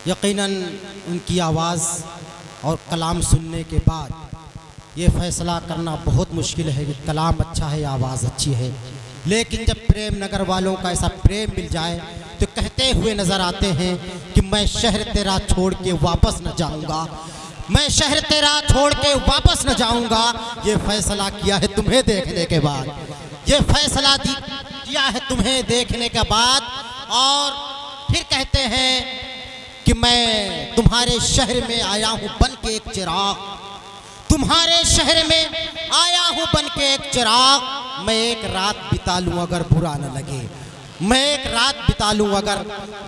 यकीनन उनकी आवाज़ और कलाम सुनने के बाद ये फ़ैसला करना बहुत मुश्किल है कि कलाम अच्छा है या आवाज़ अच्छी है। लेकिन जब प्रेम नगर वालों का ऐसा प्रेम मिल जाए तो कहते हुए नज़र आते हैं कि मैं शहर तेरा छोड़ के वापस न जाऊंगा, मैं शहर तेरा छोड़ के वापस न जाऊंगा। ये फ़ैसला किया है तुम्हें देखने के बाद, ये फ़ैसला किया है तुम्हें देखने के बाद। और फिर कहते हैं कि मैं तुम्हारे शहर में आया हूँ बन के एक चिराग, तुम्हारे शहर में आया हूँ बन के एक चिराग। मैं एक रात बिता लूँ अगर बुरा न लगे, मैं एक रात बिता लूँ अगर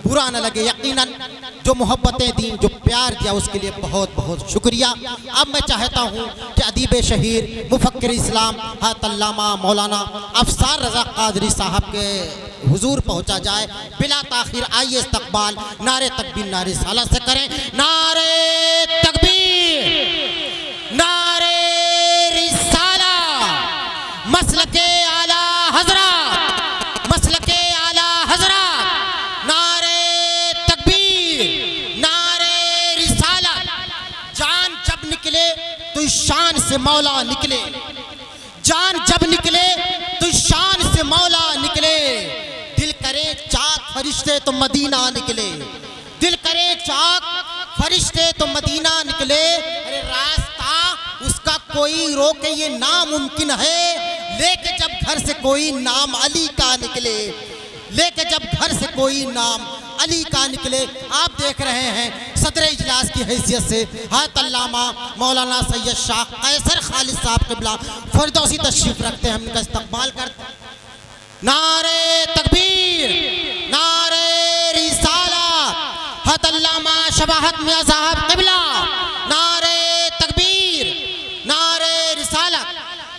बुरा न लगे। यकीनन जो मोहब्बतें दी, जो प्यार दिया, उसके लिए बहुत बहुत शुक्रिया। अब मैं चाहता हूँ कि अदीब शहीर मुफक्किर इस्लाम हज़रत अल्लामा मौलाना अफसार रज़ा क़ादरी साहब के हुजूर पहुँचा जाए। बिला ताखिर आइए इस्तक़बाल नारे तकबीर नारे साला से करें। नारे तकबीर, नारे रिसाला, मसलके आला हज़रत, मसलके आला हज़रत। नारे तकबीर, नारे रिसाला। जान जब निकले तो शान से मौला निकले, जान जब निकले तो शान से मौला निकले। दिल करे चाक फरिश्ते तो मदीना निकले, दिल करे चाक फरिश्ते तो मदीना निकले। अरे रास्ता उसका कोई रोके ये नामुमकिन है, लेके जब घर से कोई नाम अली का निकले, लेके जब घर से कोई नाम अली का निकले। आप देख रहे हैं सदर इजलास की हैसियत से हज़रत अल्लामा मौलाना सैयद शाह कैसर खालिद साहब क़िबला फ़िरदौसी तशरीफ़ रखते हैं, हम इनका इस्तक़बाल करते हैं। नारे तकबीर, नारे रिसाला, हज़रत अल्लामा शबाहत मियां साहब क़िबला। नारे तकबीर, नारे रिसाला।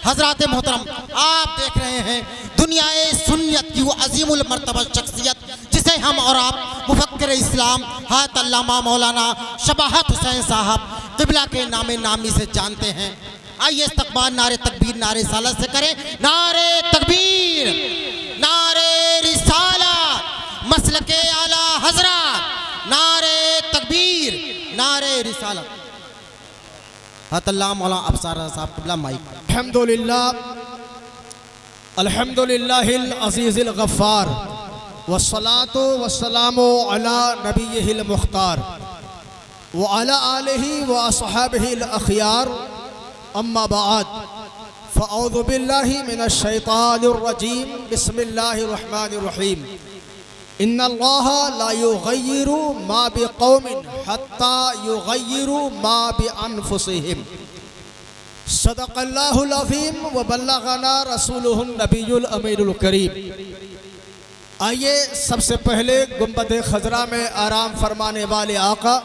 हज़रात मोहतरम, आप देख रहे हैं दुनियाए सुन्नियत की वो अज़ीमुल मर्तबा शख्सियत जिसे हम और आप मुफक्किर इस्लाम हज़रत अल्लामा मौलाना शबाहत हुसैन साहब क़िबला के नामे नामी से जानते हैं। आइए इस्तक़बाल नारे तकबीर नारे रिसाला से करें। नारे तकबीर, नारे रिसाला, मसलके आला हज़रत। नारे तकबीर, नारे रिसाला। हज़रत अल्लामा मौलाना अफसार साहब क़िबला माइक। अल्हम्दुलिल्लाह, अल्हम्दुलिल्लाहिल अज़ीज़िल गफ़्फ़ार, वस्सलातु वस्सलामु अला नबिय्यिहिल मुख्तार व अला आलिहि व अस्हाबिहिल अख़यार, अम्मा बाद, फ़अऊज़ु बिल्लाहि मिनश शैतानिर रजीम, बिस्मिल्लाहिर रहमानिर रहीम। इन्नल्लाहा ला युग़य्यिरु मा बिक़ौमिन हत्ता युग़य्यिरु मा बिअन्फुसिहिम। सदक़ल्लाहुल अज़ीम व बल्लग़ना रसूलुहुन नबियुल अमीनुल करीम। आइए सबसे पहले गुंबद खजरा में आराम फरमाने वाले आका,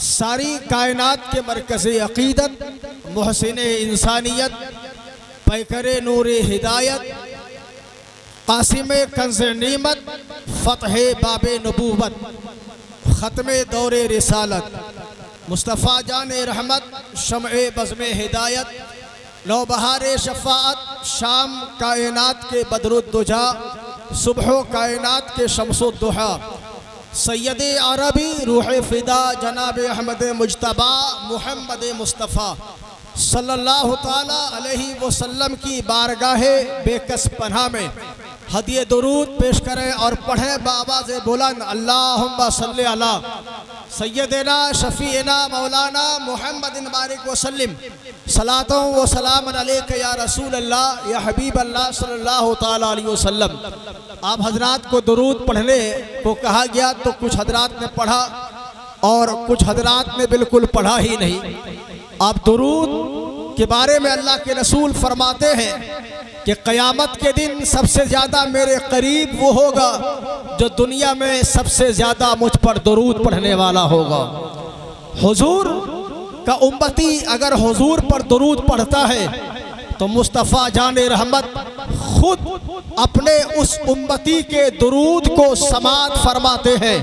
सारी कायनात के मरकज़े अक़ीदत, मुहसिने इंसानियत, पैकरे नूरे हिदायत, क़ासिमे कंज़े नीमत, फ़तहे बाबे नबूवत, ख़त्मे दौरे रिसालत, मुस्तफ़ा जाने रहमत, शम्ए बज़्मे हिदायत, नौबहारे शफ़ाअत, शाम कायनात के बदरुद्दुजा, सुबह कायनात के शम्सुद्दुहा, सैयद अरबी रूह फ़िदा जनाब अहमद मुज्तबा मुहम्मद मुस्तफ़ा सल्लल्लाहु ताला अलैहि वसल्लम की बारगाहे बेकस पनाह में हदिये दुरूद पेश करें और पढ़ें बावाज़ बुलंद, अल्लाहुम्मा सल्लि अला सैयदना शफ़ीना मौलाना मुहम्मदिन बारिक वसल्लिम, सलातों व सलामन अलैका या रसूल अल्लाह या हबीब अल्लाह सल्लल्लाहु ताला अलैहि वसल्लम। आप हजरात को दुरूद पढ़ने को कहा गया तो कुछ हजरात ने पढ़ा और कुछ हजरात ने बिल्कुल पढ़ा ही नहीं। आप दुरूद के बारे में अल्लाह के रसूल फरमाते हैं कि क़यामत के दिन सबसे ज़्यादा मेरे करीब वो होगा जो दुनिया में सबसे ज़्यादा मुझ पर दुरूद पढ़ने वाला होगा। हुजूर का उम्मती अगर हुजूर पर दुरूद पढ़ता है तो मुस्तफ़ा जाने रहमत खुद अपने उस उम्मती के दुरूद को समात फरमाते हैं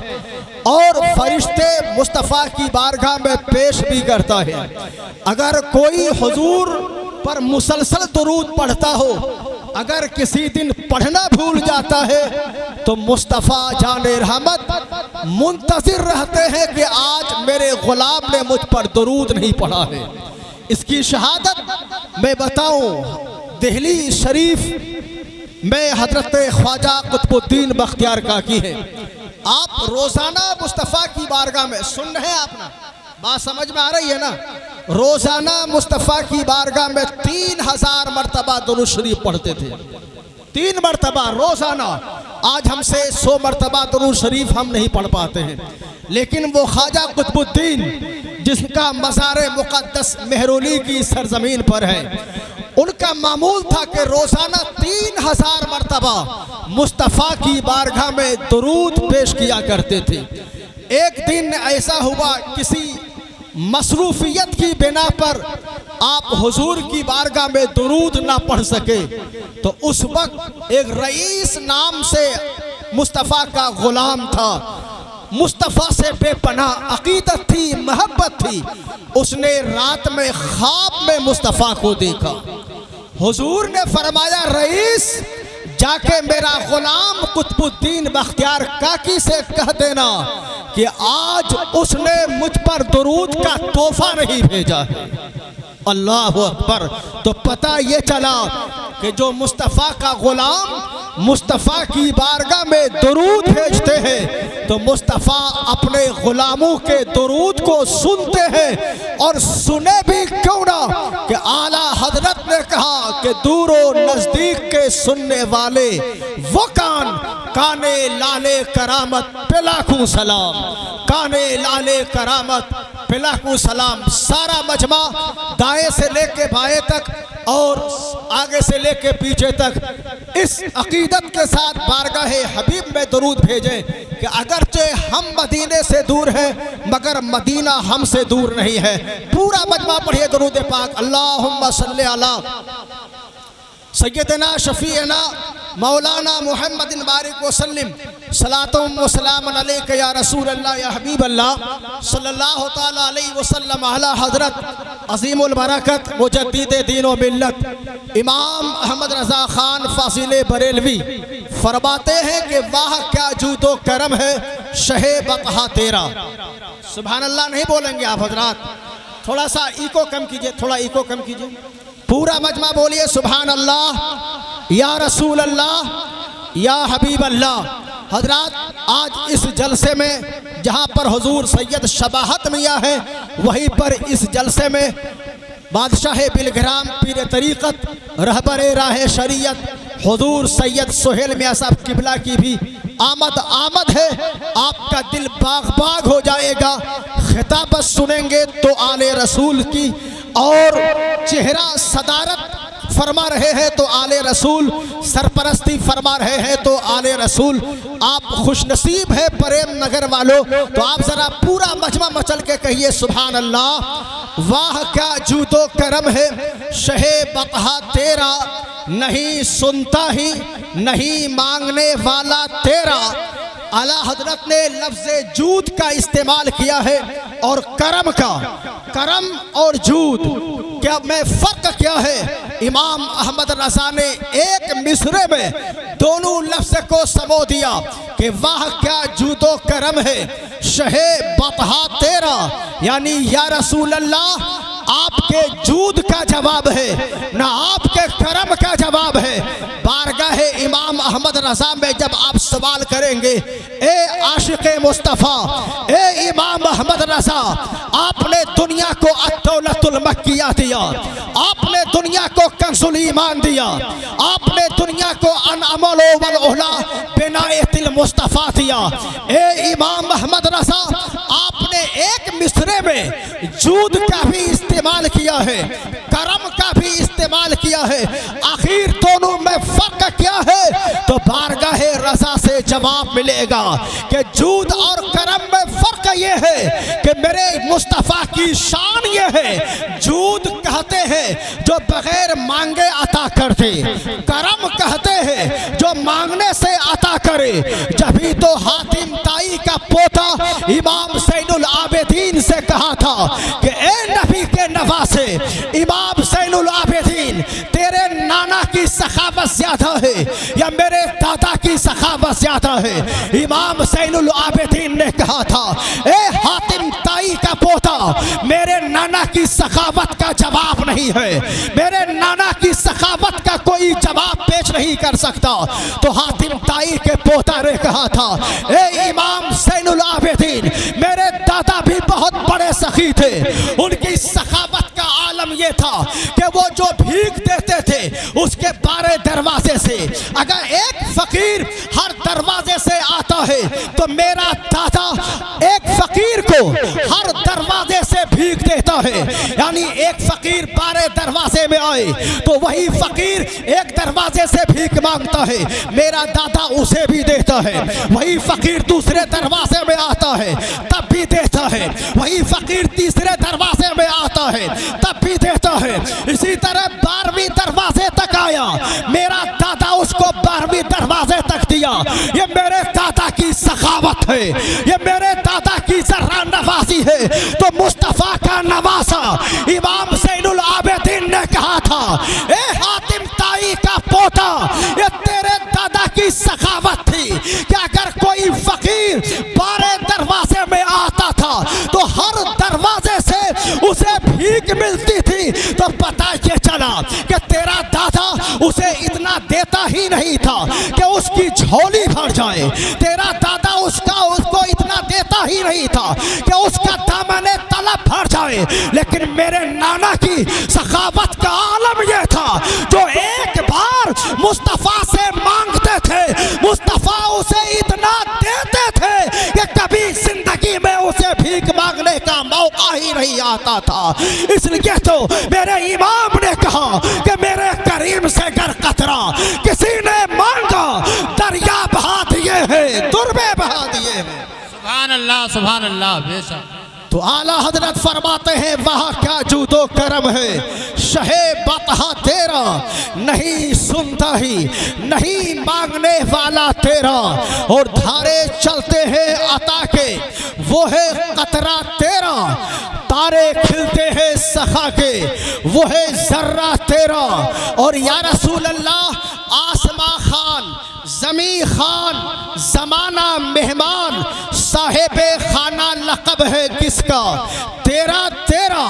और फरिश्ते मुस्तफ़ा की बारगाह में पेश भी करता है। अगर कोई हुजूर पर मुसलसल दुरूद पढ़ता हो, अगर किसी दिन पढ़ना भूल जाता है तो मुस्तफ़ा जाने रहमत मुंतज़िर रहते हैं कि आज मेरे गुलाम ने मुझ पर दुरूद नहीं पढ़ा है। इसकी शहादत मैं बताऊं, दिल्ली शरीफ में हजरत ख्वाजा कुतुबुद्दीन बख्तियार काकी है। आप रोज़ाना मुस्तफ़ा की बारगाह में सुन रहे हैं, आप ना बात समझ में आ रही है ना, रोज़ाना मुस्तफ़ा की बारगाह में 3000 मरतबा दुरूद शरीफ पढ़ते थे। 3 मरतबा रोज़ाना। आज हमसे 100 मरतबा दुरूद शरीफ हम नहीं पढ़ पाते हैं, लेकिन वो ख्वाजा कुतुबुद्दीन जिसका मज़ार मुक़द्दस मेहरौली की सरजमीन पर है, उनका मामूल था कि रोज़ाना 3000 मरतबा मुस्तफ़ा की बारगाह में दुरूद पेश किया करते थे। एक दिन ऐसा हुआ, किसी मसरूफियत की बिना पर आप हुजूर की बारगाह में दुरूद ना पढ़ सके, तो उस वक्त एक रईस नाम से मुस्तफ़ा का गुलाम था। मुस्तफ़ा से बेपनाह अकीदत थी, मोहब्बत थी। उसने रात में ख्वाब में मुस्तफ़ा को देखा। हुजूर ने फरमाया, रईस जाके मेरा गुलाम कुतुबुद्दीन बख्तियार काकी से कह देना कि आज उसने मुझ पर दुरूद का तोहफा नहीं भेजा है। अल्लाह अकबर। तो पता ये चला कि जो मुस्तफ़ा का गुलाम मुस्तफ़ा की बारगाह में दुरूद भेजते हैं तो मुस्तफ़ा अपने गुलामों के दुरूद को सुनते हैं, और सुने भी क्यों ना कि आला हजरत ने कहा कि दूरो नज़दीक के सुनने वाले वो काने लाले करामत पे लाखों सलाम, काने लाले करामत पे लाखों सलाम। सारा मजमा दाएं से लेके बाएं तक और आगे से लेके पीछे तक इस अकीदत के साथ बारगाहे हबीब में दुरूद भेजें कि अगरचे हम मदीने से दूर हैं मगर मदीना हमसे दूर नहीं है। पूरा मजमा पढ़िए दुरूद पाक। अल्लाहुम्मा सल्ली अला सय्यदना शफीअना मौलाना मुहम्मदिन बारिक वसल्लिम सलातुम व सलामुन अलैका या रसूल अल्लाह या हबीब अल्लाह सल्लल्लाहु तआला अलैहि वसल्लम अला हजरत अजीमुल बरकत मुजद्दिद दीन व मिल्लत इमाम अहमद रज़ा खान फासिले बरेलवी फरमाते हैं कि वाह क्या जूदो करम है शहे बतहा तेरा। सुभान अल्लाह नहीं बोलेंगे आप हजरात, थोड़ा सा इको कम कीजिए, थोड़ा इको कम कीजिए। पूरा मजमा बोलिए सुभान अल्लाह या रसूल अल्लाह या हबीब अल्लाह। हजरात, आज इस जलसे में जहाँ पर हुजूर सैयद शबाहत मियाँ है, वहीं पर इस जलसे में बादशाह बिलग्राम पीर तरीक़त रहबर राह शरीयत हुजूर सैयद सुहेल मियाँ साहब किबला की भी आमद है। आपका दिल बाग बाग हो जाएगा। खिताबत सुनेंगे तो आले रसूल की, और चेहरा सदारत फरमा रहे हैं तो आले रसूल, सरपरस्ती फरमा रहे हैं तो आले रसूल। आप खुशनसीब है प्रेम नगर वालों। तो आप जरा पूरा मजमा मचल के कहिए सुभान अल्लाह। वाह क्या जूदो करम है शहे बतहा तेरा, नहीं सुनता ही नहीं मांगने वाला तेरा। आला हजरत ने लफ्ज़े जूद का इस्तेमाल किया है और करम का। करम और जूद क्या में फ़र्क क्या है? इमाम अहमद रज़ा ने एक मिसरे में दोनों लफ्ज़ को समो दिया कि वाह क्या जूदो करम है शहे बतहा तेरा, यानी या रसूल अल्लाह आपके जूद का जवाब है ना आपके करम का जवाब है। बारगाह इमाम अहमद रज़ा में जब आप सवाल करेंगे, ए आशिक़े मुस्तफ़ा, ए इमाम अहमद रज़ा, आपने दुनिया को अद्दौलतुल मक्किया दिया, आपने दुनिया को कंजुल ईमान दिया, आपने दुनिया को अनअमल वल उला बिनायतिल मुस्तफ़ा दिया। ए इमाम अहमद रज़ा, आपने एक मिसरे में जूद का भी इस्तेमाल किया है, करम का भी इस्तेमाल किया है, आखिर दोनों में फ़र्क क्या है? तो बारगाह रज़ा से जवाब मिलेगा कि जूद और करम में फ़र्क ये है कि मेरे मुस्तफ़ा की शान ये है, जूद कहते हैं जो बगैर मांगे अता कर दे, करम कहते हैं जो मांगने से अता करे। जभी तो हातिम ताई का पोता इमाम ज़ैनुल आबिदीन से कहा था कि ए नबी के नवासे इमाम ज़ैनुल आबिदीन, तेरे नाना की सखावत ज्यादा है या मेरे दादा की सखावत ज्यादा है? इमाम ज़ैनुल आबिदीन ने कहा था, ए हातिम ताई का पोता, मेरे नाना की सखावत का जवाब नहीं है, मेरे नाना की सखावत का कोई जवाब पेश नहीं कर सकता। तो हातिम ताई के पोता ने कहा था, ए इमाम ज़ैनुल आबिदीन, मेरे दादा भी बहुत बड़े सखी थे, उनकी सखावत का आलम यह था कि वो जो भीख देते थे उसके 12 दरवाजे से, अगर एक फकीर हर दरवाजे से आता है तो मेरा दादा एक फकीर को हर दरवाजे से भीख देता है। यानी एक फकीर 12 दरवाजे में आए तो वही फकीर एक दरवाजे से भीख मांगता है, मेरा दादा उसे भी देता है। वही फकीर दूसरे दरवाजे में आता है तब भी देता है, वही फकीर तीसरे दरवाजे में आता है तब भी देता है। इसी तरह 12वीं दरवाजे तक आया, मेरा दादा उसको 12वीं दरवाजे तक दिया। ये मेरे दादा की सखावत है, ये मेरे दादा की जर्रा नवाजी है। तो मुस्तफा का नवासा इमाम ज़ैनुल आबिदीन ने कहा था, ए हातिम ताई का पोता, ये तेरे दादा की सखावत थी कि अगर कोई फकीर 12 दरवाजे में आता था तो हर दरवाजे से उसे भीख मिलती थी। तो पता ये चला कि तेरा दादा उसे इतना देता ही नहीं था कि उसकी झोली भर जाए, तेरा दादा उसको इतना देता ही नहीं था कि उसका दामने तलब भर जाए। लेकिन मेरे नाना की सखावत का आलम यह था, जो एक बार मुस्तफा से मांगते थे, मुस्तफा उसे इतना देते थे कि कभी जिंदगी में उसे भीख मांगने का मौका ही नहीं आता था। इसलिए तो मेरे इमाम ने कहा कि मेरे करीम से गर कतरा किसी ने मांगा, दरिया बहा दिए हैं, दुर्बे बहा दिए हैं। सुभान अल्लाह बेशक। तो आला हजरत फरमाते हैं, वहाँ क्या जूदो करम है, शहे बतहा तेरा नहीं सुनता ही नहीं मांगने वाला तेरा, और धारे चलते हैं अता के वो है कतरा तेरा, तारे खिलते हैं सखा के वो है जर्रा तेरा। और या रसूल अल्लाह, आसमा खान, जमी खान, जमाना मेहमान, साहिबे खाना लक़ब है किसका, तेरा तेरा।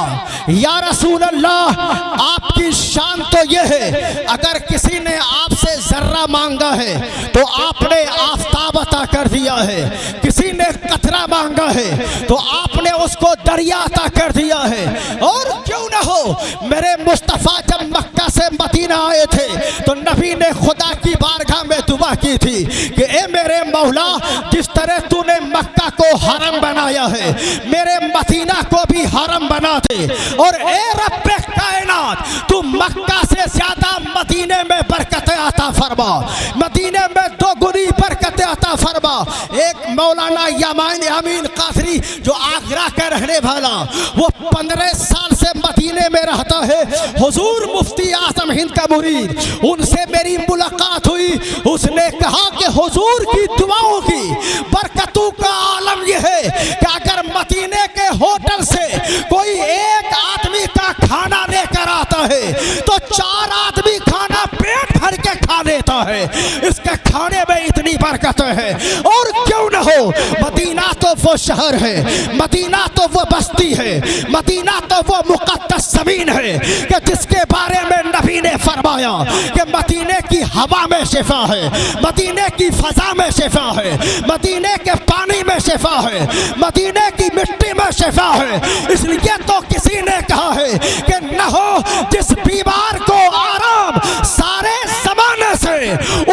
या रसूल अल्लाह, आपकी शान तो यह है, अगर किसी ने आपसे जर्रा मांगा है तो आपने आफताब अता कर दिया है, किसी ने कतरा मांगा है तो आपने उसको दरिया अता कर दिया है। और क्यों ना हो, मेरे मुस्तफ़ा जब मक्का से मदीना आए थे तो नबी ने खुदा की बारगाह में दुआ की थी कि ए मेरे मौला, जिस तरह तूने मक्का को हरम बनाया है, मेरे मदीना को भी हरम बना दे। और ए रब्बे कायनात, तू मक्का से ज्यादा मदीने में बरकतें अता फरमा, मदीने में 2 गुनी बरकतें अता फरमा। एक मौलाना यामीन कादरी जो आगरा का रहने वाला, वो 15 साल से मदीने में रहता है, हुजूर मुफ्ती आजम हिंद का मुरीद, उनसे मेरी मुलाकात हुई। उसने कहा कि हुजूर की दुआओं की बरकतों का आलम यह है कि अगर मदीने के होटल से कोई एक आदमी का खाना लेकर आता है तो 4 आदमी खाना पेट भर के खा लेता है। इसके खाने में इतनी बरकत है। और क्यों न हो, मदीना तो वो शहर है, मदीना तो वो बस्ती है, मदीना तो वो मुकद्दस जमीन है कि जिसके बारे में नबी ने फरमाया कि मदीने की हवा में शिफा है, मदीने की फजा में शिफा है, मदीने के पानी में शिफा है, मदीने की मिट्टी में शिफा है। इसलिए तो किसी ने कहा है कि न हो जिस बीमार को आराम सारे जमाने से,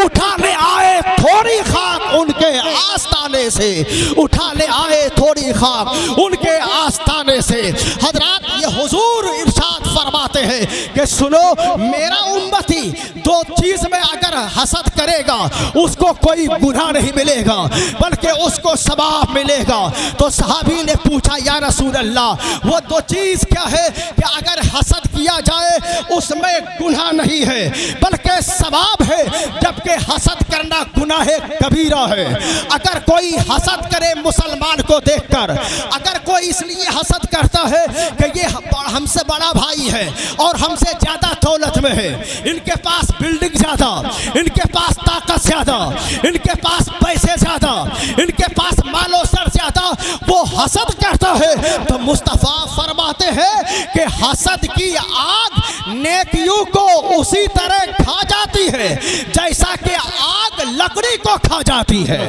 उठा ले आए थोड़ी खाक उनके आस्ताने से, उठा ले आए थोड़ी खाक उनके आस्ताने से। हजरात, ये हुजूर इरशाद फरमाते हैं कि सुनो, मेरा उम्मती 2 चीज में अगर हसद करेगा उसको कोई गुनाह नहीं मिलेगा बल्कि उसको सवाब मिलेगा। तो सहाबी ने पूछा, या रसूल अल्लाह, वो 2 चीज क्या है कि अगर हसद किया जाए उसमें गुनाह नहीं है बल्कि सवाब है, जबकि हसद करना गुनाह कबीरा है। अगर कोई हसद करे मुसलमान को देखकर, अगर कोई इसलिए हसद करता है कि ये हमसे बड़ा भाई है और हमसे ज्यादा दौलत में है, इनके पास बिल्डिंग ज्यादा, इनके पास ताकत ज्यादा, इनके पास पैसे ज्यादा, इनके पास मालो सर ज्यादा, वो हसद करता है। तो मुस्तफा फरमाते हैं कि हसद की आग नेकियों को उसी तरह खा जाती है जैसा कि आग लकड़ी को खा जाती है।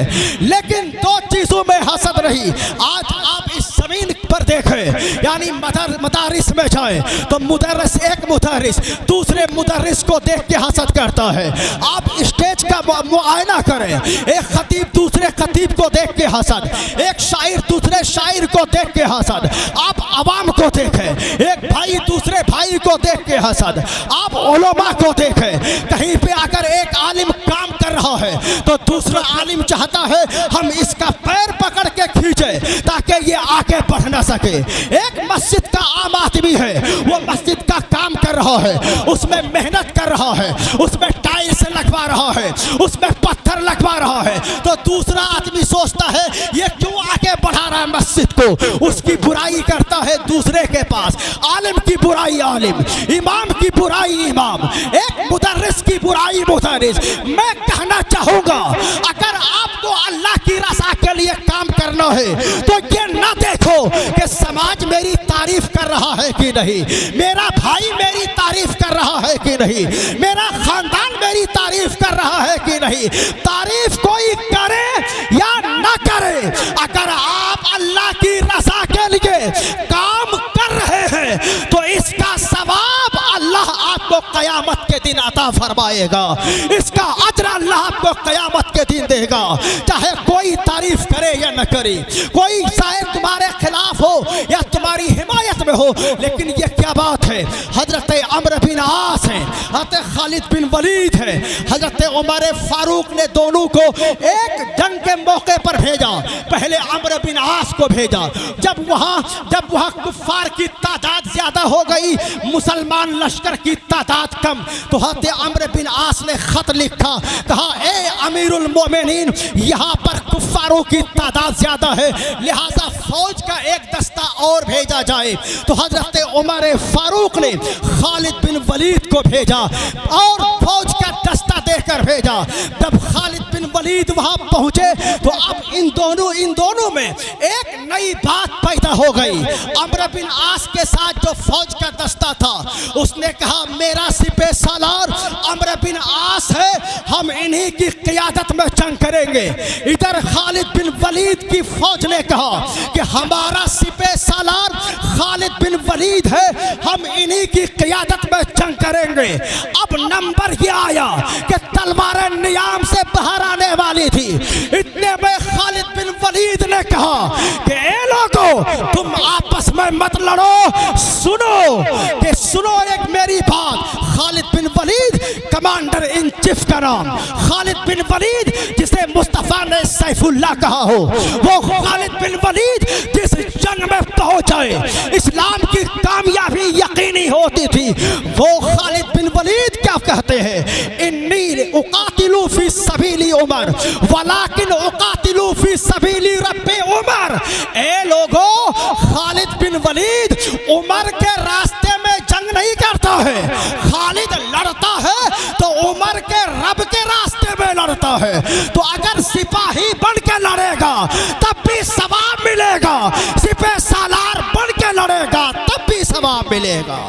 लेकिन दो चीजों में हसद नहीं। आज आप इस जमीन पर देखें, यानी मदारिस में जाए तो मुदर्रिस एक मुदर्रिस दूसरे मुदर्रिस को देख के हसद करता है। आप स्टेज का मुआयना करें, एक खतीब दूसरे खतीब को देख के हसद, एक शायर दूसरे शायर को देख के हसद। आप अवाम को देखें, एक भाई दूसरे भाई को देख के हसद। आप उलमा को देखें, कहीं पे अगर एक आलिम काम कर रहा है तो दूसरा आलिम चाहता है हम इसका पैर पकड़ के खींचे ताकि ये आगे बढ़ ना सके। एक मस्जिद का आम आदमी है, वो मस्जिद का काम कर रहा है, उसमें मेहनत कर रहा है, उसमें टाइल्स लगवा रहा है, उसमें पत्थर लगवा रहा है, तो दूसरा आदमी सोचता है ये क्यों आगे बढ़ा रहा है मस्जिद को, उसकी बुराई करता है दूसरे के पास। आलिम की बुराई आलिम, इमाम की बुराई इमाम, एक मुदर्रिस की बुराई मुदर्रिस। मैं कहना चाहूंगा अगर आपको अल्लाह की रज़ा के लिए काम करना है तो ये ना देखो कि समाज मेरी तारीफ कर रहा है कि नहीं, मेरा भाई मेरी तारीफ कर रहा है कि नहीं, मेरा खानदान मेरी तारीफ कर रहा है कि नहीं। तारीफ कोई करे या ना करे, अगर आप अल्लाह की रज़ा के लिए काम कर रहे हैं तो इसका सवाब अल्लाह आपको कयामत के दिन अता फरमाएगा, इसका अजर अल्लाह आपको कयामत के दिन देगा। चाहे कोई तारीफ करे या न करे, कोई शायद तुम्हारे खिलाफ हो या तुम्हारी हिमायत में हो, लेकिन ये क्या बात है। हजरत अम्र बिन आस है, हजरत खालिद बिन वलीद है, हजरत उमर फारूक ने दोनों को एक जंग के मौके पर भेजा। पहले अम्र बिन आस को भेजा, जब वहाँ कुफ्फार की तादाद ज्यादा हो गई, मुसलमान लश्कर की तादाद कम, तो हजरत अम्र बिन आस ने खत लिखा, कहा ए अमीरुल मोमिनीन, यहाँ पर कुफ्फारों की तादाद ज्यादा है, लिहाजा फौज का एक दस्ता और भेजा जाए। तो हजरत उमर फारूक ने खालिद बिन वलीद को भेजा और फौज का दस्ता देकर भेजा। जब खालिद बिन वलीद वहां पहुंचे तो अब इन दोनों में एक नई बात पैदा हो गई। अम्र बिन आस के साथ जो फौज का दस्ता था उसने कहा मेरा सिपह सालार अम्र बिन आस है, हम इन्हीं की क़ियादत में जंग करेंगे। इधर खालिद बिन वलीद की फौज ने कहा कि हमारा सिपह सालार खालिद बिन वलीद है, हम इन्हीं की क़ियादत में जंग करेंगे। अब नंबर ये आया कि तलवारें नियाम से बाहर आने वाली थी। इतने में खालिद बिन वलीद ने कहा कि ए लोगों, तुम आपस में मत लड़ो, सुनो एक मेरी बात। खालिद बिन वलीद कमांडर इन चीफ का नाम, खालिद बिन वलीद जिसे मुस्तफा ने सैफुल्लाह कहा हो, वो खालिद बिन वलीद जिस जंग में पहुंचे इस्लाम की कामयाबी यकीनी होती थी, वो खालिद बिन वलीद क्या कहते हैं, इन्नी उकातिलू फी सबीली उमर वलाकिन उकातिलू फी सबीली रब्बे उमर। ए लोगों, खालिद बिन वलीद उमर के रास्ते में जंग नहीं करता है, खालिद लड़ता है तो उमर के रब के रास्ते में लड़ता है। तो अगर सिपाही बन के लड़ेगा तब भी सवाब मिलेगा, सिपह सालार बन के लड़ेगा तब भी सवाब मिलेगा।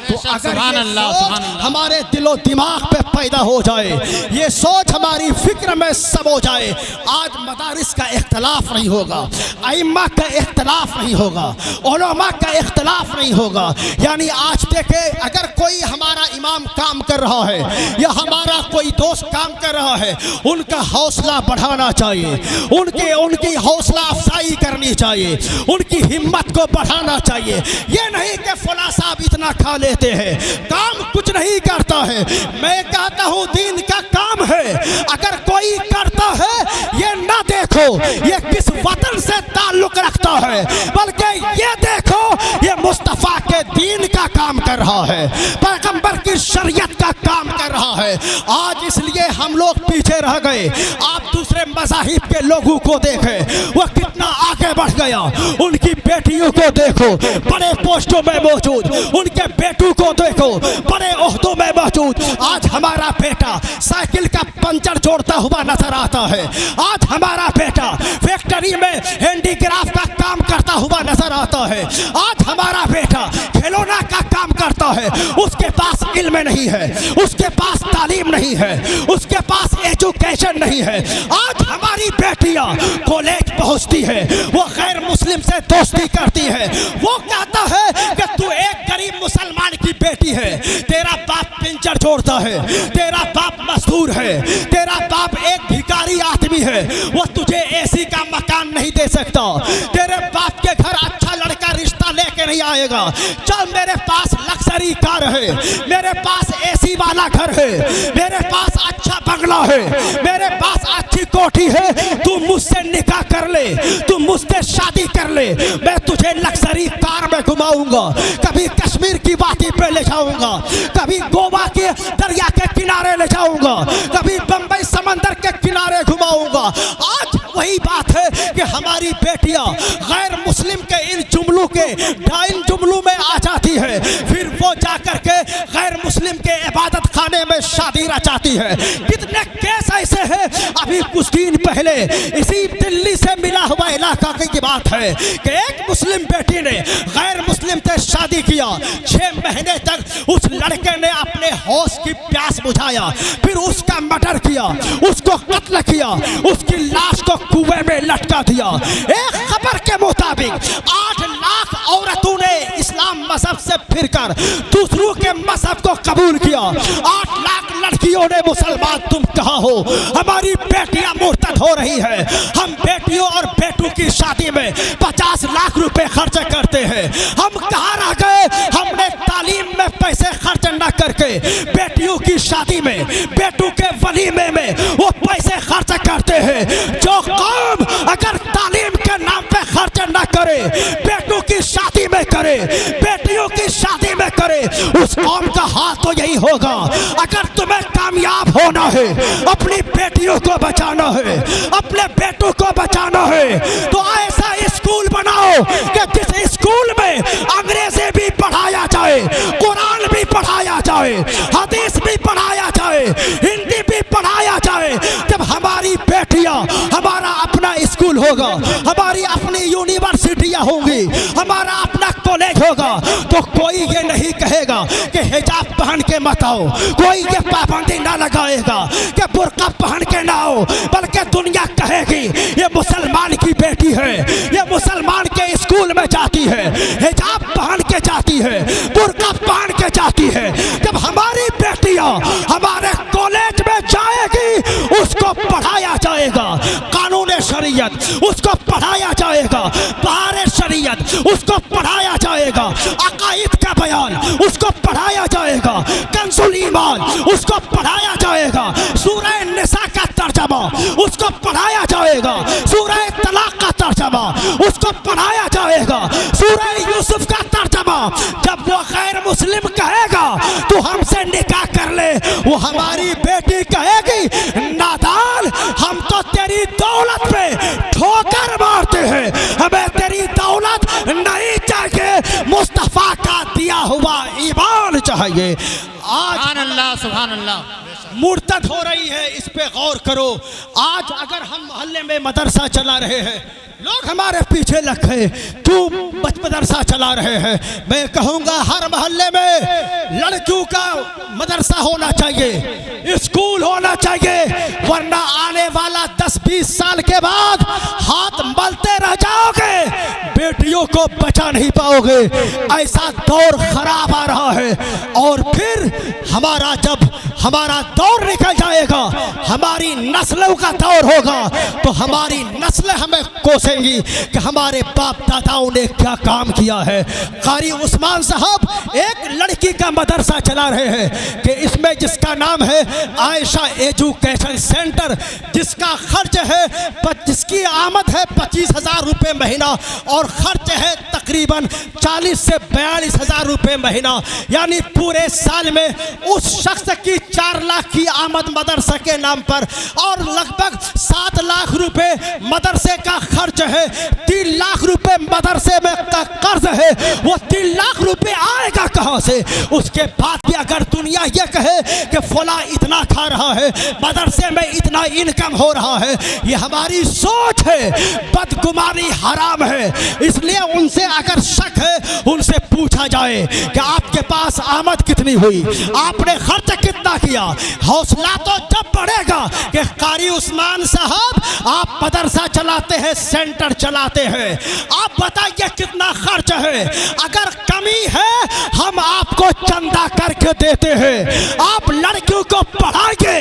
तो अगर ये हमारे दिलो दिमाग पे पैदा हो जाए, ये सोच हमारी फिक्र में सब हो जाए, आज मदारिस का इख्तलाफ नहीं होगा, अइम्मा का इख्तलाफ नहीं होगा, उलमा का इख्तलाफ नहीं होगा। यानी आज देखे अगर कोई हमारा इमाम काम कर रहा है या हमारा कोई दोस्त काम कर रहा है, उनका हौसला बढ़ाना चाहिए, उनकी हौसला अफजाई करनी चाहिए, उनकी हिम्मत को बढ़ाना चाहिए। ये नहीं कि फला साहब इतना खा लेते हैं, काम कुछ नहीं करता है। मैं कहता हूँ दीन का काम है, अगर कोई करता है ये ना देखो ये किस वतन से ताल्लुक रखता है, बल्कि ये देखो ये मुस्तफा के दीन का काम कर रहा है, पैगंबर की की शरीयत का काम कर रहा है। आज इसलिए हम लोग पीछे रह गए। आप दूसरे मज़ाहिब के लोगों को देखें, वो कितना आगे बढ़ गया। उनकी बेटियों को देखो, बड़े पोस्टों में मौजूद, उनके बेटों को देखो, बड़े ओहदों में मौजूद। आज हमारा बेटा साइकिल का पंचर जोड़ता हुआ नजर आता है। आज हमारा बेटा फैक्ट्री में हैंडीक्राफ्ट का काम करता हुआ नजर आता है। आज हमारा बेटा खिलौना का काम करता है। उसके पास इल्म नहीं है, उसके पास तालीम नहीं है, उसके पास एजुकेशन नहीं है। आज हमारी बेटियां कॉलेज पहुंचती है, वो गैर मुस्लिम से दोस्ती करती है। वो कहता है कि तू एक गरीब मुसलमान की बेटी है, तेरा बाप पिंचर जोड़ता है, तेरा बाप मजदूर है, तेरा बाप एक भिखारी आदमी है, वो तुझे एसी का मकान नहीं दे सकता, तेरे बाप के घर अच्छा लड़का रिश्ता लेके नहीं आएगा। चल मेरे पास लग्जरी कार है, मेरे पास एसी वाला घर है, मेरे पास अच्छा बंगला है, मेरे पास अच्छी कोठी है, तू मुझसे निकाह कर ले, तू मुझसे शादी कर ले, मैं तुझे लग्जरी कार में घुमाऊंगा, कभी कश्मीर की वादी पे ले जाऊंगा, कभी गोवा के दरिया के किनारे ले जाऊंगा, कभी बंबई समंदर के किनारे घुमाऊंगा। आज वही बात है कि हमारी बेटियां गैर मुस्लिम के इन जुमलों में आ जाती है, फिर वो जाकर के गैर मुस्लिम के इबादत खाने में शादी रचाती है। कितने केस ऐसे हैं। अभी कुछ दिन पहले इसी दिल्ली से मिला हुआ इलाका की बात है कि एक मुस्लिम बेटी ने गैर मुस्लिम से शादी किया। 6 महीने तक उस लड़के ने अपने होश की प्यास बुझाया, फिर उसका मर्डर किया, उसको कत्ल किया, उसकी लाश को कुएं में लटका दिया। एक खबर के मुताबिक 8 लाख औरतों ने इस्लाम मजहब से फिरकर दूसरों के मजहब को कबूल किया। 8 लाख लड़कियों ने मुसलमान तुम कहाँ हो। हमारी बेटियां मुर्तद हो रही है। हम बेटियों और बेटों की शादी में 50 लाख रुपए खर्च करते हैं। हम कहाँ रह गए। हमने तालीम में पैसे खर्च न करके बेटियों की शादी में, बेटों के वलीमे में वो पैसे खर्च करते हैं। जो कौम अगर तालीम के नाम पे खर्च न करे, बेटों की शादी में करे, बेटियों की शादी में करे, उस कौम का हाल तो यही होगा। अगर तुम्हें कामयाब होना है, अपनी बेटियों को बचाना है, अपने बेटों को बचाना है, तो ऐसा स्कूल बनाओ कि जिस स्कूल में अंग्रेजी भी पढ़ाया जाए, कुरान भी पढ़ाया जाए, हदीस भी पढ़ाया जाए, हिंदी भी पढ़ाया जाए। जब हमारी बेटियां, हमारा अपना स्कूल होगा, हमारी अपनी यूनिवर्सिटियां होंगी, हमारा अपना कॉलेज होगा, तो कोई ये नहीं कहेगा कि हिजाब पहन के मत आओ, कोई ये पाबंदी ना लगाएगा कि बुर्का पहन के ना आओ, बल्कि दुनिया कहेगी ये मुसलमान की बेटी है, ये मुसलमान के स्कूल में जाती है, हिजाब पहन के जाती है, बुर्का पहन के जाती है। जब हमारी बेटियां हमारे कॉलेज में जाएगी, उसको पढ़ाया जाएगा कानून शरीयत, उसको पढ़ाया जाएगा बाहर शरीयत, उसको पढ़ाया जाएगा अकाईद का बयान, उसको पढ़ाया जाएगा कंसुल ईमान, उसको पढ़ाया जाएगा सूरह निसा का तर्जमा, उसको पढ़ाया जाएगा सूरह तलाक का तर्जमा, उसको पढ़ाया जाएगा सूरह यूसुफ का तर्जमा। जब वो गैर मुस्लिम कहेगा तो हमसे निकाह कर ले, वो हमारी बेटी कहेगी नादान हम तो तेरी दौलत पे ठोकर मारते हैं, हमें तेरी दौलत नहीं चाहिए, मुस्तफा का दिया हुआ ईमान चाहिए। आज सुभान अल्लाह, सुभान अल्लाह। मुर्तद हो रही है, इस पे गौर करो। आज अगर हम मोहल्ले में मदरसा चला रहे हैं, लोग हमारे पीछे लग गए, क्यों मदरसा चला रहे हैं। मैं कहूँगा हर मोहल्ले में लड़कियों का मदरसा होना चाहिए, स्कूल होना चाहिए, वरना आने वाला 10-20 साल के बाद हाथ मलते रह जाओगे, बेटियों को बचा नहीं पाओगे। ऐसा दौर खराब आ रहा है। और फिर जब हमारा दौर निकल जाएगा, हमारी नस्लों का दौर होगा, तो हमारी नस्ल हमें कोसेंगी कि हमारे बाप दादाओं ने क्या काम किया है। कारी उस्मान साहब एक लड़की का मदरसा चला रहे हैं कि इसमें जिसका नाम है आयशा एजुकेशन सेंटर, जिसका खर्च है, जिसकी आमद है 25,000 रुपये महीना और खर्च है तकरीबन 40 से 42 हज़ार रुपये महीना, यानी पूरे साल में उस शख्स की 4 लाख की आमद मदरसा के नाम पर और लगभग 7 लाख रुपए मदरसे का खर्च है, 3 लाख रुपए मदरसे में का कर्ज है। वो 3 लाख रुपए आएगा कहां से? उसके बाद भी अगर दुनिया ये कहे कि फला इतना खा रहा है, मदरसे में इतना इनकम हो रहा है, ये हमारी सोच है, बदगुमानी हराम है। इसलिए उनसे अगर शक है, उनसे पूछा जाए कि आपके पास आमद कितनी हुई, आपने खर्च कितना किया। हौसला तो जब बढ़ेगा कि कारी उस्मान साहब आप मदरसा चलाते हैं, सेंटर चलाते हैं, आप बताइए कितना खर्च है। अगर कमी है हम आपको चंदा करके देते हैं, आप लड़कियों को पढ़ाएंगे।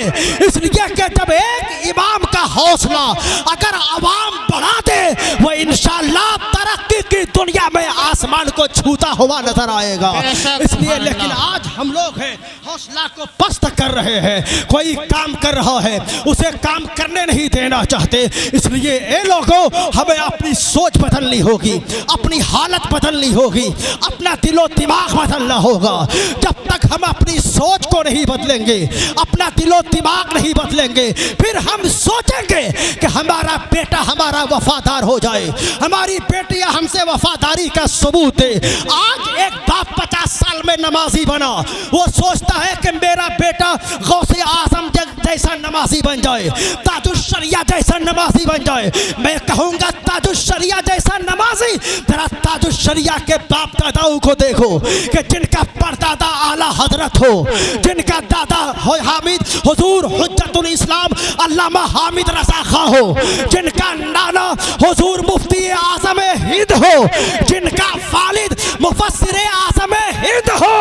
इसलिए कि जब एक इमाम का हौसला अगर अवाम बढ़ा दे, वो इंशाअल्लाह तरक्की की दुनिया में आसमान को छूता हुआ नजर आएगा। इसलिए लेकिन आज हम लोग हैं हौसला को पस्त कर रहे हैं। कोई काम कर रहा है उसे काम करने नहीं देना चाहते। इसलिए ये लोगों हमें अपनी सोच बदलनी होगी, अपनी हालत बदलनी होगी, अपना दिलो दिमाग बदलना होगा। जब तक हम अपनी सोच को नहीं बदलेंगे, अपना दिलो दिमाग नहीं बदलेंगे, फिर हम सोचेंगे कि हमारा बेटा हमारा वफादार हो जाए, हमारी बेटियां हमसे वफादारी का सबूत दे। आज एक बाप 50 साल में नमाजी बना, वो सोचता है कि मेरा बेटा गौसे आजम जैसा नमाजी बन जाए, ताजुल शरिया जैसा नमाजी बन जाए। मैं कहूँगा ताजुल शरिया जैसा नमाजी, जरा ताजुल शरिया के बाप दादाओं को देखो कि जिनका परदादा आला हजरत हो, जिनका दादा हामिद हुजूर हुज्जतुल इस्लाम अल्लामा हामिद रज़ा खां हो, जिनका नाना हुजूर मुफ्ती आज़म हिंद हो, जिनका वालिद मुफस्सिर आज़म हिंद हो,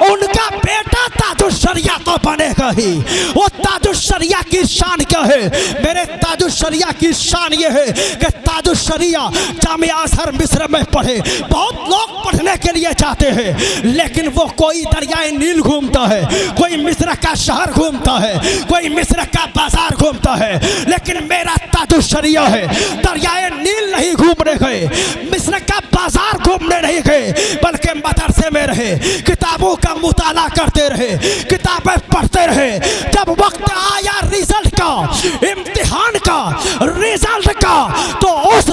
उनका बेटा ताजुल शरिया तो बनेगा ही। वो ताजुल शरिया की शान क्या है? मेरे ताजुल शरिया की शान ये है कि ताजुल शरिया जामिया अज़हर मिस्र में पढ़े। बहुत लोग पढ़ने के लिए जाते हैं, लेकिन वो कोई दरियाए नील घूमता है, कोई मिस्र का शहर घूमता है, कोई मिस्र का बाजार घूमता है, लेकिन मेरा ताजुल शरिया है दरियाए नील नहीं घूमने गए, मिस्र का बाजार घूमने नहीं गए, बल्कि मदरसे में रहे, किताबों का मुताला करते रहे, किताबें पढ़ते रहे। जब वक्त आया रिजल्ट का, इम्तिहान का, रिजल्ट का, तो उस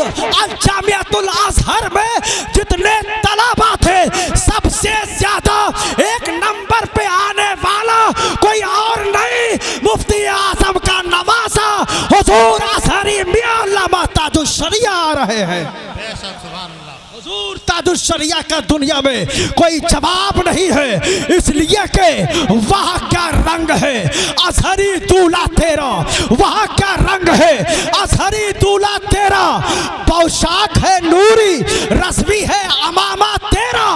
जामियातुल अज़हर में जितने तलबा थे सबसे ज्यादा एक नंबर पे आने वाला कोई और नहीं, मुफ्ती आज़म का नवासा हुजूर अज़हरी मियां अल्लामा ताजुल शरिया आ रहे हैं। हुजूर ताजुल शरिया का दुनिया में कोई जवाब नहीं है। इसलिए कि वहाँ क्या रंग है अज़हरी दूल्हा तेरा, वहाँ क्या रंग है अज़हरी दूल्हा तेरा। पोशाक है नूरी, रस्मी है अमामा तेरा,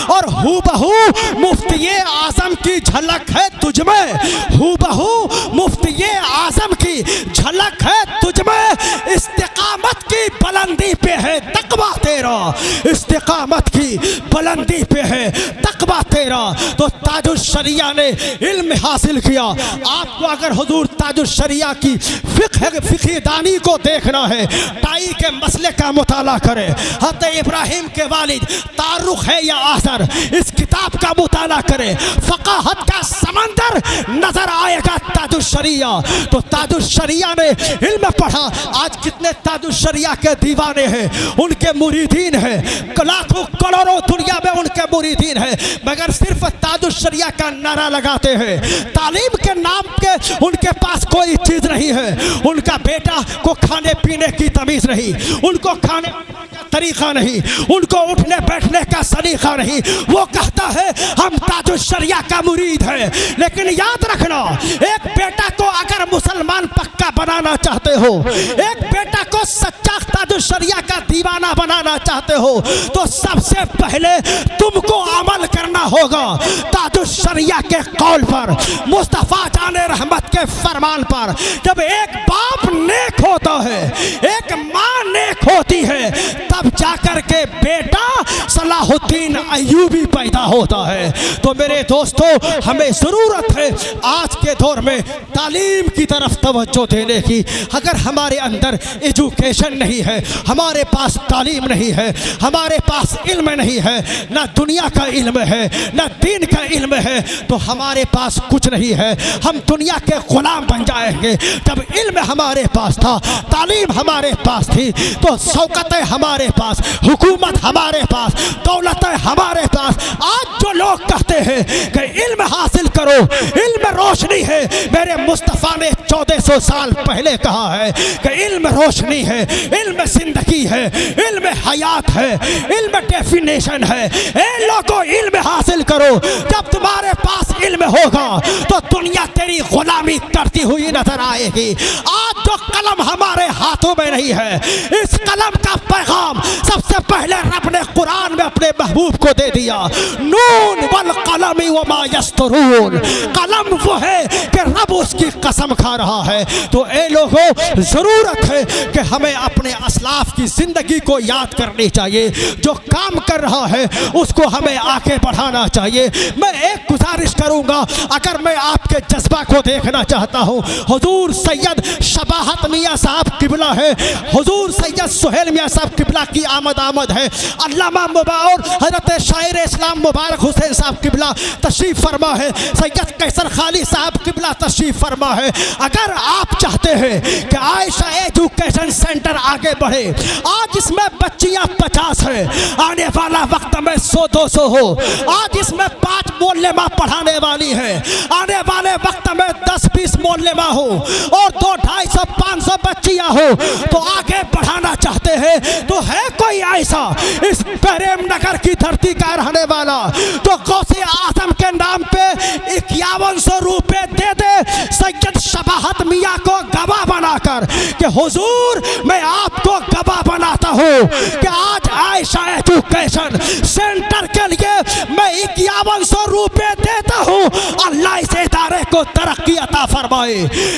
और हूबहू मुफ्ती आज़म की झलक है तुझमें, हूबहू मुफ्ती आज़म की झलक है तुझमें। इस्तिकामत की बुलंदी पे है तकवा तेरा, इस्तिकामत की बुलंदी पे है तकवा तेरा। तो ताजुल शरिया ने इल्म हासिल किया। आपको अगर हुजूर ताजुल शरिया की फिक़ह दानी को देखना है, टाई के मसले का मुताला करें। हज़रत इब्राहिम के वालिद तारुख है या आसर, इस किताब का मुताला करें, फ़क़ाहत का समंदर नजर आएगा ताजुल शरिया। तो ताजुल शरिया ने इल्म पढ़ा। आज कितने ताजुल शरिया के दीवाने हैं, उनके मुरीदीन हैं, लाखों करोड़ों दुनिया में उनके मुरीदीन हैं, मगर सिर्फ ताजुल शरिया का नारा लगाते हैं। तालीम के नाम के उनके पास कोई चीज नहीं है। उनका बेटा को खाने पीने की तमीज नहीं, उनको खाने का तरीका नहीं, उनको उठने बैठने का सलीका नहीं। वो कहता है हम ताजुल शरिया का मुरीद है। लेकिन याद रखना, एक बेटा को अगर मुसलमान पक्का बनाना चाहते हो, एक बेटा को सच्चा ताजुल शरिया का दीवाना बनाना चाहते हो, तो सबसे पहले तुमको अमल करना होगा ताजुश्शरिया के कौल पर, मुस्तफ़ा जाने रहमत के फरमान पर। जब एक बाप नेक होता है, एक माँ नेक होती है, तब जाकर के बेटा सलाहुद्दीन अय्यूबी पैदा होता है। तो मेरे दोस्तों, हमें ज़रूरत है आज के दौर में तालीम की तरफ तवज्जो देने की। अगर हमारे अंदर एजुकेशन नहीं है, हमारे पास तालीम नहीं है, हमारे पास इल्म नहीं है, ना दुनिया का इल्म है ना दीन का इल्म है, तो हमारे पास कुछ नहीं है। हम दुनिया के गुलाम बन जाएंगे। जब इल्म हमारे पास था, तालीम हमारे पास थी, तो शौकतें हमारे पास, हुकूमत हमारे पास, दौलतें हमारे पास। आज जो लोग कहते हैं कि इल्म हासिल करो, इल्म रोशनी है, मेरे मुस्तफ़ा ने 1400 साल पहले कहा है कि इल्म रोशनी है, इल्म जिंदगी है, इल्म हयात है, इल्म डेफिनेशन है। ए लोगों, इल्म हासिल करो। जब तुम्हारे पास इल्म होगा तो दुनिया तेरी गुलामी करती हुई नजर आएगी। आज जो कलम हमारे हाथों में नहीं है, इस कलम का पैगाम सबसे पहले रब ने कुरान में अपने महबूब को दे दिया। नून वल कलमी वमा यस्तरून। कलम वो है कि रब उसकी कसम खा रहा है। तो ए लोगों, जरूरत है कि हमें अपने असलाफ की जिंदगी को याद करनी चाहिए। जो काम कर रहा है उसको हमें आगे बढ़ाना चाहिए। मैं एक गुजारिश करूंगा, अगर मैं आपके जज्बा को देखना चाहता हूं, हुजूर सैयद शबाहत मियाँ साहब किबला है, हुजूर सैयद सुहेल मियाँ साहब किबला की आमद है, अल्लामा और हजरत शायर इस्लाम मुबारक हुसैन साहब किबला तशरीफ फरमा है, सैयद कैसर खाली साहब किबला तशरीफ फरमा है। अगर आप चाहते हैं कि आयशा एजुकेशन सेंटर आगे बढ़े, आज इसमें बच्चियां 50 है, आने वाला वक्त में 100-200 हो। आज इसमें 5 मोल्लेमा पढ़ाने वाली है, आने वाले वक्त में 10-20 मोल्लेमा हो और 200-250-500 बच्चियां हो। तो आगे बढ़ाना चाहते हैं तो है कोई ऐसा इस प्रेम नगर की धरती का रहने वाला तो गौसे आजम के नाम पे 5100 रुपए दे दे सैयद शबाहत मियाँ को गवाह बनाकर कि हुजूर मैं आपको गवाह बनाता हूँ कि आज आयशा एजुकेशन सेंटर के लिए मैं 5100 रुपए देता हूँ। अल्लाह इस इदारे को तरक्की अता फरमाए,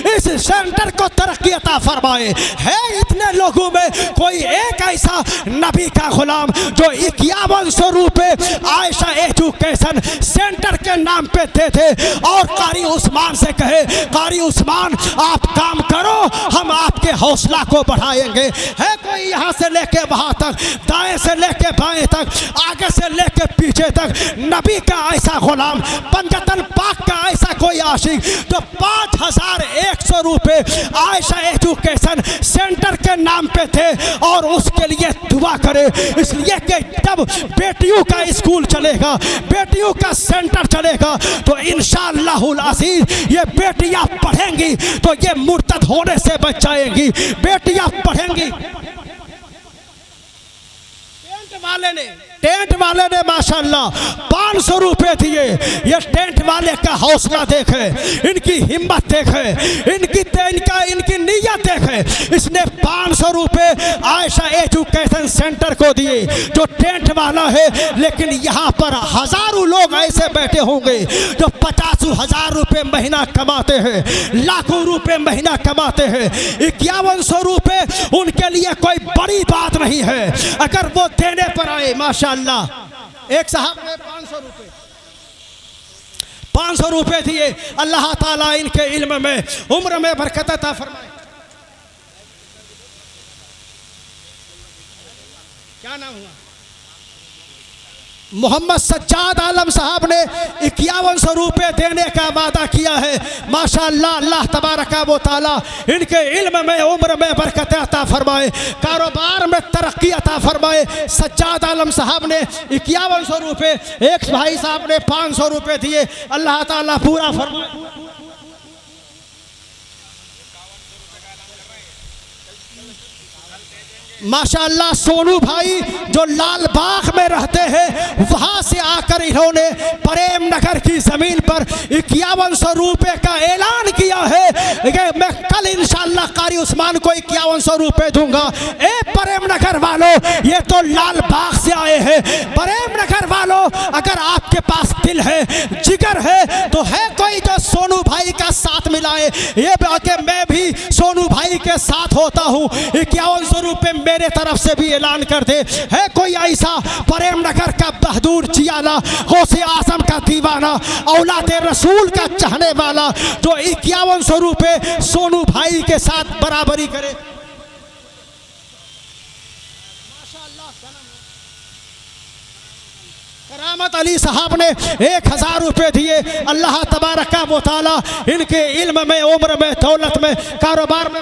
इस सेंटर को तरक्की अता फरमाए। है इतने लोगों में कोई एक ऐसा नबी का गुलाम जो 5100 रुपए आयशा एजुकेशन सेंटर के नाम पे दे दे और कारी उस्मान से कहे, कारी उस्मान आप काम करो, हम आपके हौसला को बढ़ाएंगे। है कोई यहाँ से लेके वहाँ तक, दाएं से लेके बाएं तक, आगे से लेके पीछे तक नबी का ऐसा गुलाम, पंजतन पाक का ऐसा कोई आशिक जो 5100 रुपए आयशा एजुकेशन सेंटर के नाम पे थे और उसके लिए दुआ करे। इसलिए कि जब बेटियों का स्कूल चलेगा, बेटियों का सेंटर चलेगा तो इंशाअल्लाहुल अज़ीज़ ये बेटियां पढ़ेंगी तो ये मुर्तद होने से बच जाएंगी। बेटियां पढ़ेंगी। टेंट वाले ने माशाअल्लाह 500 रुपए दिए। ये टेंट वाले का हौसला देखे, इनकी हिम्मत देखे, इनकी नीयत देखे। इसने 500 रुपए आयशा एजुकेशन सेंटर को दिए जो टेंट वाला है। लेकिन यहाँ पर हजारों लोग ऐसे बैठे होंगे जो 50,000 रुपए महीना कमाते हैं, लाखों रुपए महीना कमाते हैं। 5100 रुपए उनके लिए कोई बड़ी बात नहीं है अगर वो देने पर आए। माशाअल्लाह एक साहब ने 500 रुपए दिए। अल्लाह ताला इनके इल्म में, उम्र में बरकत अता फरमाए। क्या नाम हुआ? मोहम्मद सज्जाद आलम साहब ने 5100 रुपए देने का वादा किया है। माशाअल्लाह, अल्लाह तबारका व तआला इनके इल्म में, उम्र में बरकत अता फरमाए, कारोबार में तरक्की अता फरमाए। सज्जाद आलम साहब ने 5100 रुपए, एक भाई साहब ने 500 रुपए दिए। अल्लाह ताला पूरा फरमाए। माशाअल्लाह सोनू भाई जो लाल बाग में रहते हैं वहां से आकर इन्होंने प्रेम नगर की जमीन पर 5100 रुपए का ऐलान किया है कि मैं कल इंशाअल्लाह कारी उस्मान को 5100 रुपए दूंगा। ए प्रेम नगर वालों, ये तो लाल बाग से आए हैं। प्रेम नगर वालों, अगर आपके पास दिल है, जिगर है, तो है कोई जो सोनू भाई का साथ मिलाए। ये कि मैं भी सोनू भाई के साथ होता हूँ, 5100 रुपये मेरे तरफ से भी ऐलान कर दे। है कोई ऐसा प्रेम नगर का बहादुर जियाला, गौसे आजम का दीवाना, औलाद रसूल का चाहने वाला, जो 5100 रुपये सोनू भाई के साथ बराबरी करे। करामत अली साहब ने 1000 रुपये दिए। अल्लाह तबारक व तआला इनके इल्म में, उम्र में, दौलत में, कारोबार में।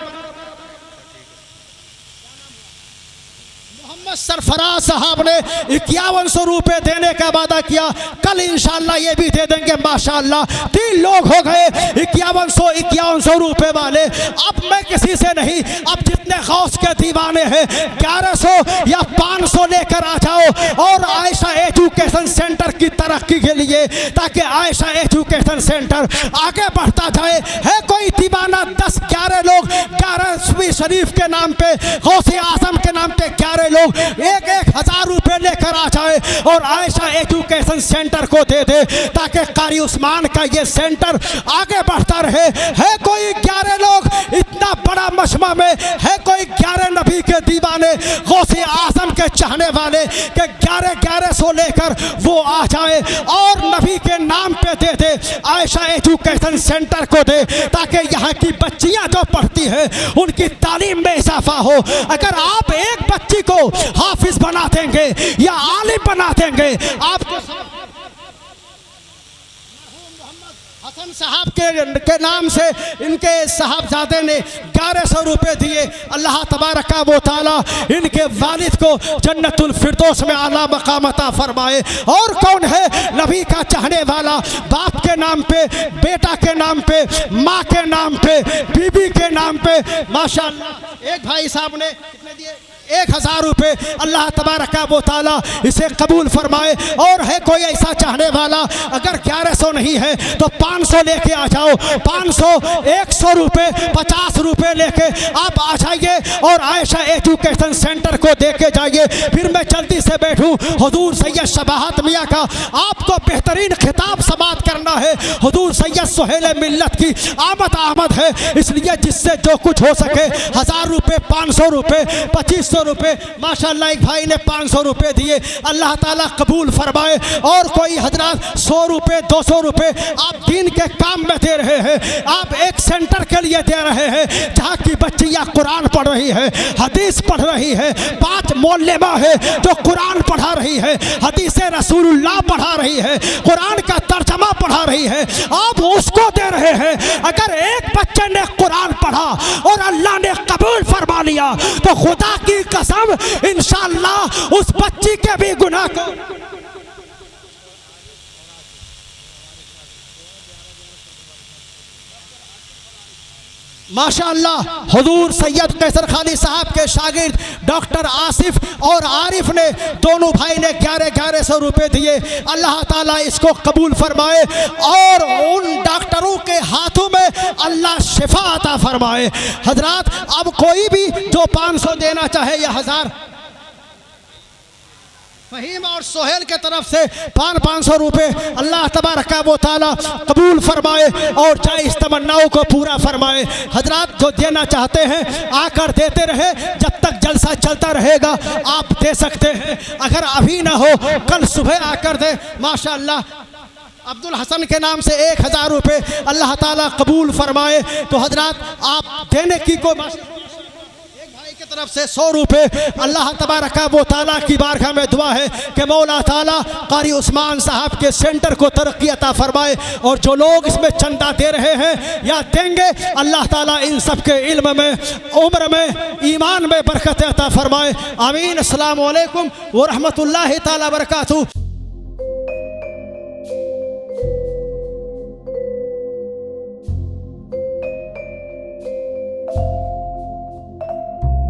मोहम्मद सरफराज साहब ने 5100 रुपये देने का वादा किया, कल इंशाअल्लाह ये भी दे देंगे माशाअल्लाह। 3 लोग हो गए 5100 रुपये वाले। अब मैं किसी से नहीं, अब जितने गौस के दीवाने हैं 1100 या 500 लेकर आ जाओ और आयशा एजुकेशन सेंटर की तरक्की के लिए, ताकि आयशा एजुकेशन सेंटर आगे बढ़ता जाए। है कोई दीवाना 10-11 लोग 11वीं शरीफ के नाम पे, गौसे आजम के नाम पे 11 लोग 1-1 रुपये लेकर आ जाए और आयशा एजुकेशन सेंटर को दे दे, ताकि कारी उस्मान का ये सेंटर आगे बढ़ता रहे। है कोई 11 लोग इतना बड़ा मजमा में, है कोई 11 नबी के दीवाने, गौसे आजम के चाहने वाले कि 1100 लेकर वो आ जाए और नबी के नाम पे दे दे, आयशा एजुकेशन सेंटर को दे, ताकि यहाँ की बच्चियाँ जो पढ़ती हैं उनकी तालीम में इजाफा हो। अगर आप एक बच्ची को हाफिज बना देंगे या आलिम बना देंगे, आपको हसन साहब के नाम से इनके साहबजादे ने 1100 रुपये दिए। अल्लाह तबारक व तआला इनके वालिद को जन्नतुल फिरदौस में आला मकाम अता फरमाए। और कौन है नबी का चाहने वाला, बाप के नाम पे, बेटा के नाम पे, माँ के नाम पे, बीबी के नाम पे, माशाअल्लाह। एक भाई साहब ने कितने दिए? 1000 रुपये। अल्लाह तबारक व तआला इसे कबूल फरमाए। और है कोई ऐसा चाहने वाला, अगर 1100 नहीं है तो 500 लेके आ जाओ। 500, 100 रुपये, 50 रुपये लेके आप आ जाइए और आयशा एजुकेशन सेंटर को दे के जाइए। फिर मैं जल्दी से बैठूं, हुजूर सैयद शबाहत मियाँ का आपको बेहतरीन खिताब समात करना है। हुजूर सैयद सुहेल मिल्लत की आमद है, इसलिए जिससे जो कुछ हो सके 1000 रुपये, 500 रुपये, 2500 रुपये। माशाअल्लाह एक भाई ने 500 रुपये दिए, अल्लाह ताला कबूल फरमाए। और कोई हजरात 100 रुपये, 200 रुपये आप दीन के काम में दे रहे हैं, आप एक सेंटर के लिए दे रहे हैं जहाँ की बच्चियाँ कुरान पढ़ रही है, हदीस पढ़ रही है, 5 मौलमा है जो कुरान पढ़ा रही है, हदीस रसूलुल्लाह पढ़ा रही है, कुरान का तर्जमा पढ़ा रही है, आप उसको दे रहे हैं। अगर एक बच्चे ने कुरान पढ़ा और अल्लाह ने कबूल फरमा लिया तो खुदा की कसम इंशाअल्लाह उस बच्ची के भी गुनाह को माशाअल्लाह। हुजूर सैयद कैसर खानी साहब के शागिर्द डॉक्टर आसिफ और आरिफ ने, दोनों भाई ने 1100 रुपये दिए। अल्लाह ताला इसको कबूल फरमाए और उन डॉक्टरों के हाथों में अल्लाह शिफा अता फरमाए। हजरात अब कोई भी जो 500 देना चाहे या 1000, फहीम और सोहेल के तरफ से 500 रुपये अल्लाह तबारक व तआला कबूल फरमाए और जायज़ तमन्नाओं को पूरा फरमाए। हजरात जो देना चाहते हैं आकर देते रहे, जब तक जलसा चलता रहेगा आप दे सकते हैं। अगर अभी ना हो कल सुबह आकर दे। माशाअल्लाह अब्दुल हसन के नाम से 1000 रुपये अल्लाह ताला कबूल फरमाए। तो हजरात आप देने की कोई की तरफ से 100 रुपये अल्लाह तबारक व तआला की बारगाह में दुआ है कि मौला ताला कारी उस्मान साहब के सेंटर को तरक्की अता फरमाए। और जो लोग इसमें चंदा दे रहे हैं या देंगे, अल्लाह ताला इन सब के इल्म में, उम्र में, ईमान में बरकत अता फरमाए। आमीन। अस्सलामु अलैकुम व रहमतुल्लाहि ताला बरकातहू।